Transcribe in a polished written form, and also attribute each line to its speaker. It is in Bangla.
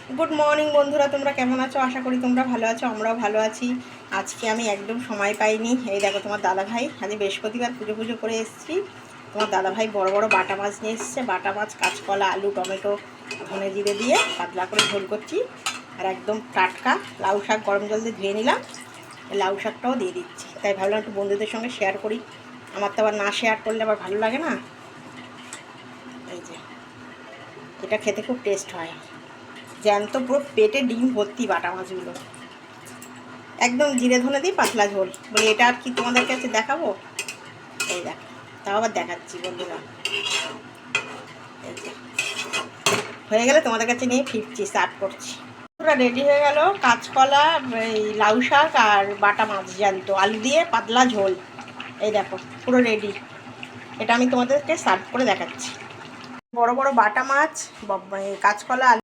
Speaker 1: গুড মর্নিং বন্ধুরা, তোমরা কেমন আছো? আশা করি তোমরা ভালো আছো, আমরাও ভালো আছি। আজকে আমি একদম সময় পাইনি। এই দেখো তোমার দাদাভাই, আজ বৃহস্পতিবার পুজো করে এসেছি। তোমার দাদাভাই বড় বড় বাটা মাছ নিয়ে এসছে। বাটা মাছ, কাঁচকলা, আলু, টমেটো, ধনে জিরে দিয়ে পাতলা করে ঝোল করছি। আর একদম টাটকা লাউ শাক গরম জল দিয়ে ধুয়ে নিলাম, লাউ শাকটাও দিয়ে দিচ্ছি। তাই ভাবলাম একটু বন্ধুদের সঙ্গে শেয়ার করি। আমার তো আবার না শেয়ার করলে আবার ভালো লাগে না। এই যে এটা খেতে খুব টেস্ট হয়। জ্যান্ত পুরো পেটে ডিম ভর্তি বাটা মাছগুলো, একদম জিরে ধনে দিই পাতলা ঝোল। বলি এটা আর কি তোমাদের কাছে দেখাবো? এই দেখো, তাও আবার দেখাচ্ছি বন্ধুরা। এই যে হয়ে গেলে তোমাদের কাছে নিয়ে ফিরছি, সার্ভ করছি। পুরো রেডি হয়ে গেল কাঁচকলা, এই লাউ শাক আর বাটা মাছ জ্যান্ত আলু দিয়ে পাতলা ঝোল। এই দেখো পুরো রেডি। এটা আমি তোমাদেরকে সার্ভ করে দেখাচ্ছি। বড় বড় বাটা মাছ, কাঁচকলা,